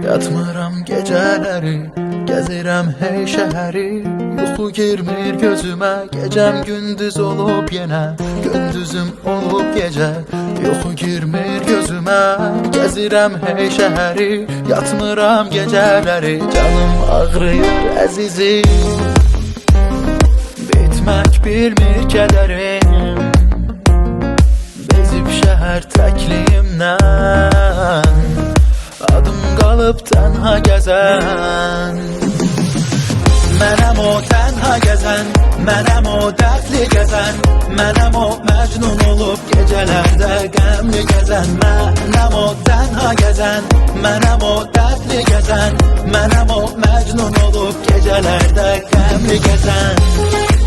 Yatmıram geceleri, gezirəm hey şəhəri. Yuxu girmir gözümə, gecəm gündüz olub yenə, gündüzüm olub gecə. Yuxu girmir gözümə, gezirəm hey şəhəri. Yatmıram geceleri, canım ağrıyır əzizim. Bitmək bilmir kədərim, bezib şəhər təkliyimdən. Adım qalıb tənha gəzən. Mənəm o tənha gəzən, mənəm o dərdli gəzən, mənəm o məcnun olub gecələrdə qəmli gəzən. Mənəm o tənha gəzən, mənəm o dərdli gəzən, mənəm o məcnun olub gecələrdə qəmli gəzən.